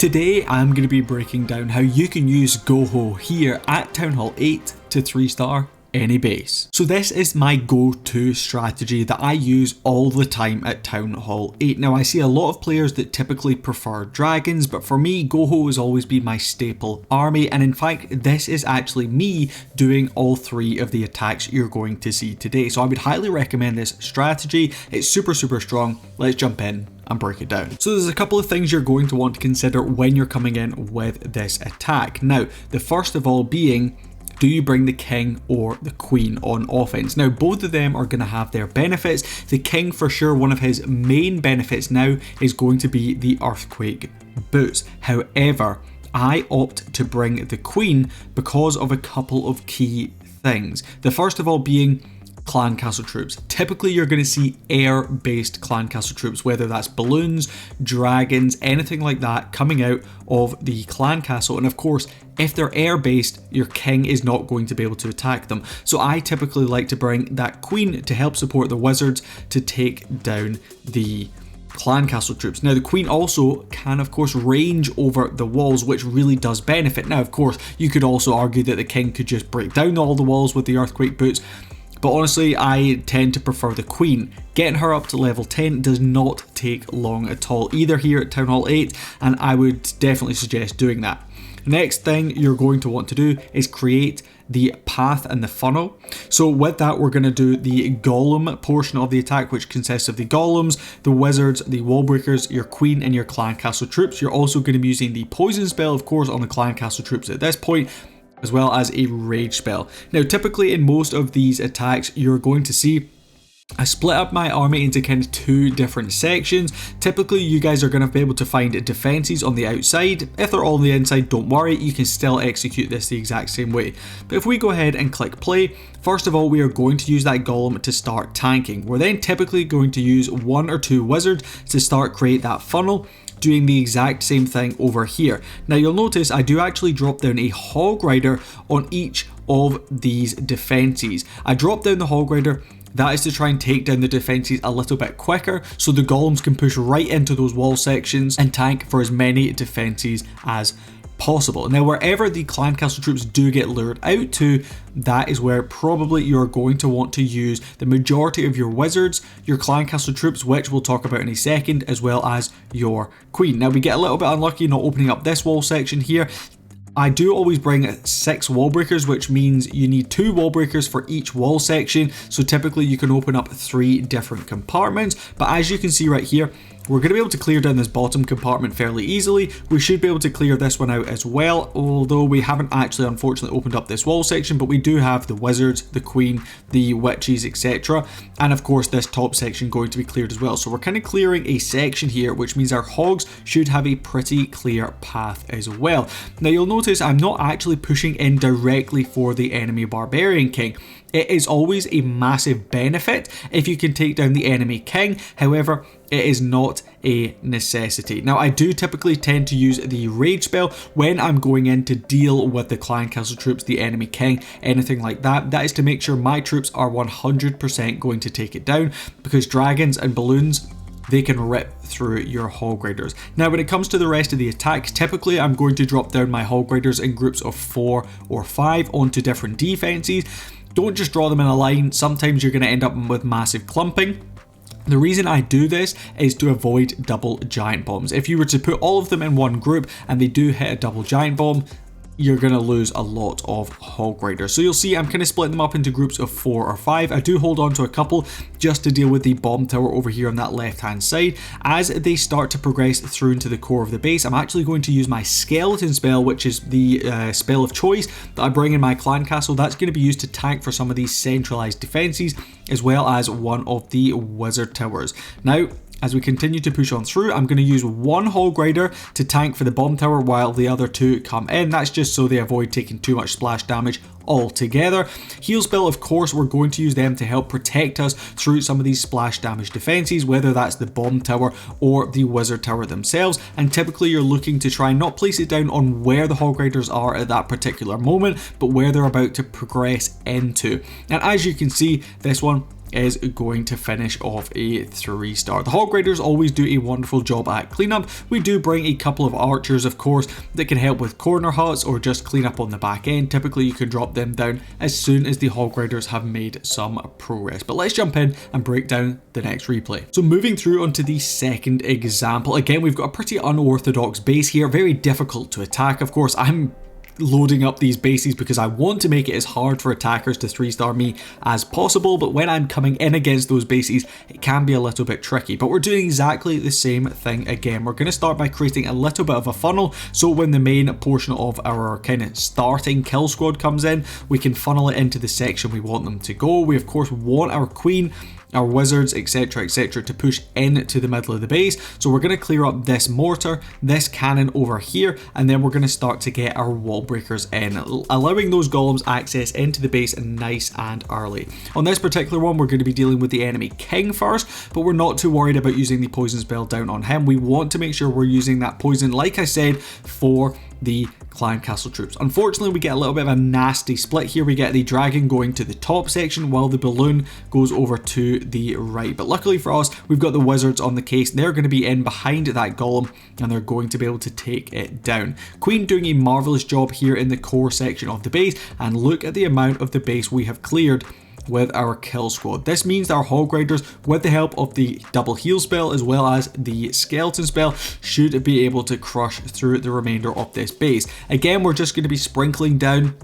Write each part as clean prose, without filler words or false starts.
Today I'm going to be breaking down how you can use GoHo here at Townhall 8 to 3-star any base. So this is my go-to strategy that I use all the time at Townhall 8. Now I see a lot of players that typically prefer dragons, but for me GoHo has always been my staple army, and in fact this is actually me doing all three of the attacks you're going to see today. So I would highly recommend this strategy. It's super strong. Let's jump in and break it down. So there's a couple of things you're going to want to consider when you're coming in with this attack. Now the first of all being, do you bring the king or the queen on offense? Now both of them are going to have their benefits. The king for sure, one of his main benefits now is going to be the earthquake boots. However, I opt to bring the queen because of a couple of key things. The first of all being clan castle troops. Typically you're going to see air-based clan castle troops, whether that's balloons, dragons, anything like that coming out of the clan castle, and of course if they're air-based your king is not going to be able to attack them. So I typically like to bring that queen to help support the wizards to take down the clan castle troops. Now the queen also can of course range over the walls, which really does benefit. Now of course you could also argue that the king could just break down all the walls with the earthquake boots, but honestly I tend to prefer the queen. Getting her up to level 10 does not take long at all, either here at Townhall 8, and I would definitely suggest doing that. Next thing you're going to want to do is create the path and the funnel. So with that we're going to do the golem portion of the attack, which consists of the golems, the wizards, the wall breakers, your queen and your clan castle troops. You're also going to be using the poison spell of course on the clan castle troops at this point, as well as a rage spell. Now typically in most of these attacks you're going to see I split up my army into kind of two different sections. Typically you guys are going to be able to find defenses on the outside. If they're all on the inside, don't worry, you can still execute this the exact same way. But if we go ahead and click play, first of all we are going to use that golem to start tanking. We're then typically going to use one or two wizards to start create that funnel, doing the exact same thing over here. Now you'll notice I do actually drop down a Hog Rider on each of these defenses. I drop down the Hog Rider. That is to try and take down the defenses a little bit quicker so the golems can push right into those wall sections and tank for as many defenses as possible. Now wherever the clan castle troops do get lured out to, that is where probably you're going to want to use the majority of your wizards, your clan castle troops, which we'll talk about in a second, as well as your queen. Now we get a little bit unlucky not opening up this wall section here. I do always bring 6 wall breakers, which means you need 2 wall breakers for each wall section. So typically you can open up 3 different compartments, but as you can see right here, we're going to be able to clear down this bottom compartment fairly easily. We should be able to clear this one out as well, although we haven't actually unfortunately opened up this wall section, but we do have the wizards, the queen, the witches, etc. And of course this top section going to be cleared as well. So we're kind of clearing a section here, which means our hogs should have a pretty clear path as well. Now you'll notice I'm not actually pushing in directly for the enemy barbarian king. It is always a massive benefit if you can take down the enemy king, however it is not a necessity. Now I do typically tend to use the rage spell when I'm going in to deal with the clan castle troops, the enemy king, anything like that. That is to make sure my troops are 100% going to take it down, because dragons and balloons, they can rip through your Hog Riders. Now when it comes to the rest of the attacks, typically I'm going to drop down my Hog Riders in groups of 4 or 5 onto different defenses. Don't just draw them in a line, sometimes you're going to end up with massive clumping. The reason I do this is to avoid double giant bombs. If you were to put all of them in one group and they do hit a double giant bomb, you're going to lose a lot of Hog Riders. So you'll see I'm kind of splitting them up into groups of 4 or 5. I do hold on to a couple just to deal with the bomb tower over here on that left hand side. As they start to progress through into the core of the base, I'm actually going to use my skeleton spell, which is the spell of choice that I bring in my clan castle. That's going to be used to tank for some of these centralized defenses, as well as one of the wizard towers. Now as we continue to push on through, I'm going to use one Hog Rider to tank for the bomb tower while the other 2 come in. That's just so they avoid taking too much splash damage all together. Heal spell, of course, we're going to use them to help protect us through some of these splash damage defenses, whether that's the bomb tower or the wizard tower themselves, and typically you're looking to try and not place it down on where the Hog Riders are at that particular moment, but where they're about to progress into. And as you can see, this one is going to finish off a 3-star. The Hog Riders always do a wonderful job at cleanup. We do bring a couple of archers, of course, that can help with corner huts or just clean up on the back end. Typically you can drop them down as soon as the Hog Riders have made some progress. But let's jump in and break down the next replay. So moving through onto the second example, again we've got a pretty unorthodox base here, very difficult to attack. Of course, I'm loading up these bases because I want to make it as hard for attackers to 3-star me as possible, but when I'm coming in against those bases it can be a little bit tricky. But we're doing exactly the same thing again. We're going to start by creating a little bit of a funnel, so when the main portion of our kind of starting kill squad comes in, we can funnel it into the section we want them to go. We of course want our queen, our wizards, etc, to push into the middle of the base. So we're going to clear up this mortar, this cannon over here, and then we're going to start to get our wall breakers in, allowing those golems access into the base nice and early. On this particular one, we're going to be dealing with the enemy king first, but we're not too worried about using the poison spell down on him. We want to make sure we're using that poison, like I said, for the clan castle troops. Unfortunately, we get a little bit of a nasty split here. We get the dragon going to the top section while the balloon goes over to the right. But luckily for us, we've got the wizards on the case. They're going to be in behind that golem and they're going to be able to take it down. Queen doing a marvelous job here in the core section of the base, and look at the amount of the base we have cleared with our kill squad. This means our Hog Riders, with the help of the double heal spell as well as the skeleton spell, should be able to crush through the remainder of this base. Again, we're just going to be sprinkling down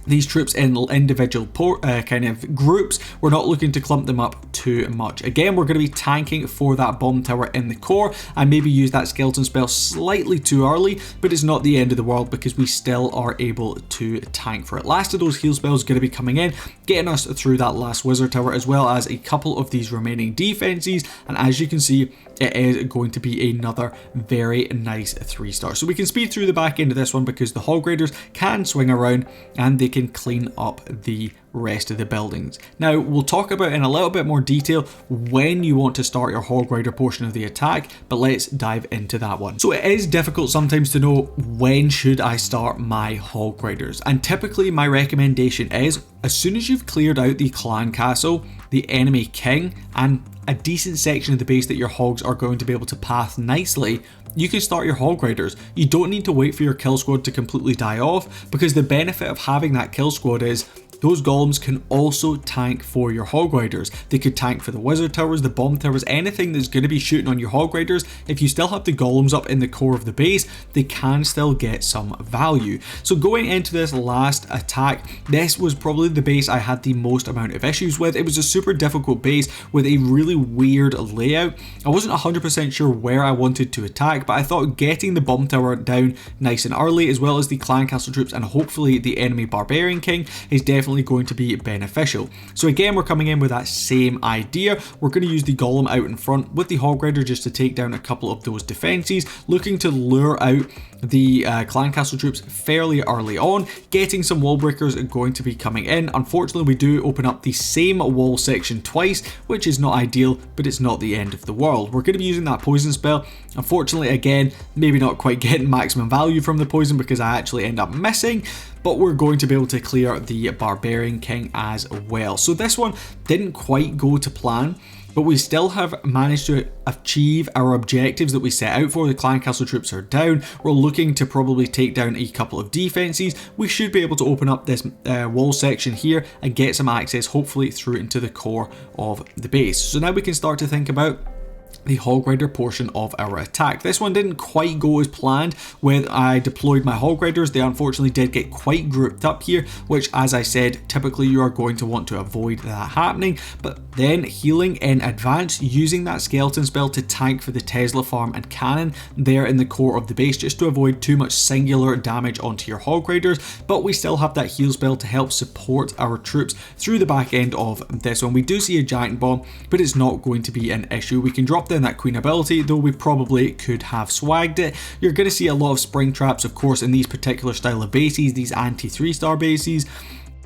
these troops in individual kind of groups. We're not looking to clump them up too much. Again, we're going to be tanking for that bomb tower in the core and maybe use that skeleton spell slightly too early, but it's not the end of the world because we still are able to tank for it. Last of those heal spells going to be coming in, getting us through that last wizard tower as well as a couple of these remaining defenses, and as you can see, it is going to be another very nice 3-star. So we can speed through the back end of this one because the Hog Riders can swing around and they can clean up the rest of the buildings. Now, we'll talk about in a little bit more detail when you want to start your Hog Rider portion of the attack, but let's dive into that one. So it is difficult sometimes to know when should I start my Hog Riders, and typically my recommendation is as soon as you've cleared out the clan castle, the enemy king, and a decent section of the base that your hogs are going to be able to path nicely, you can start your Hog Riders. You don't need to wait for your kill squad to completely die off, because the benefit of having that kill squad is those golems can also tank for your Hog Riders. They could tank for the wizard towers, the bomb towers, anything that's going to be shooting on your Hog Riders. If you still have the golems up in the core of the base, they can still get some value. So going into this last attack, this was probably the base I had the most amount of issues with. It was a super difficult base with a really weird layout. I wasn't 100% sure where I wanted to attack, but I thought getting the bomb tower down nice and early, as well as the clan castle troops and hopefully the enemy barbarian king, is definitely going to be beneficial. So again, we're coming in with that same idea. We're going to use the golem out in front with the Hog Rider just to take down a couple of those defenses, looking to lure out the clan castle troops fairly early on. Getting some wall breakers are going to be coming in. Unfortunately, we do open up the same wall section twice, which is not ideal, but it's not the end of the world. We're going to be using that poison spell. Unfortunately, again, maybe not quite getting maximum value from the poison because I actually end up missing, but we're going to be able to clear the Barbarian King as well. So this one didn't quite go to plan, but we still have managed to achieve our objectives that we set out for. The clan castle troops are down. We're looking to probably take down a couple of defenses. We should be able to open up this wall section here and get some access, hopefully through into the core of the base. So now we can start to think about the Hog Rider portion of our attack. This one didn't quite go as planned when I deployed my Hog Riders. They unfortunately did get quite grouped up here, which, as I said, typically you are going to want to avoid that happening. But then healing in advance, using that skeleton spell to tank for the Tesla farm and cannon there in the core of the base, just to avoid too much singular damage onto your Hog Riders. But we still have that heal spell to help support our troops through the back end of this one. We do see a giant bomb, but it's not going to be an issue. We can drop down that queen ability, though we probably could have swagged it. You're going to see a lot of spring traps, of course, in these particular style of bases, these anti 3-star bases.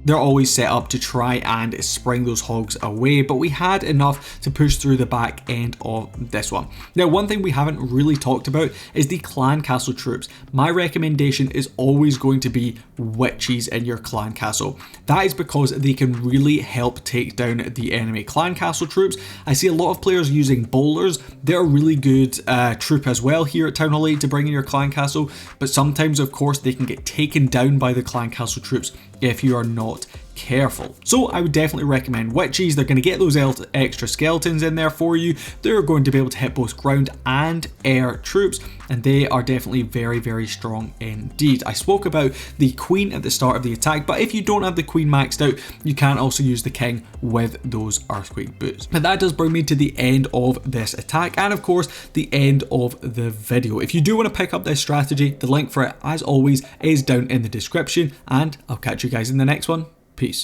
They're always set up to try and spring those hogs away, but we had enough to push through the back end of this one. Now, one thing we haven't really talked about is the clan castle troops. My recommendation is always going to be witches in your clan castle. That is because they can really help take down the enemy clan castle troops. I see a lot of players using bowlers. They're a really good troop as well here at Townhall 8 to bring in your clan castle, but sometimes of course they can get taken down by the clan castle troops if you are not careful. So I would definitely recommend witches. They're going to get those extra skeletons in there for you. They're going to be able to hit both ground and air troops, and they are definitely very, very strong indeed. I spoke about the queen at the start of the attack, but if you don't have the queen maxed out, you can also use the king with those earthquake boots. But that does bring me to the end of this attack, and of course the end of the video. If you do want to pick up this strategy, the link for it as always is down in the description, and I'll catch you guys in the next one. Peace.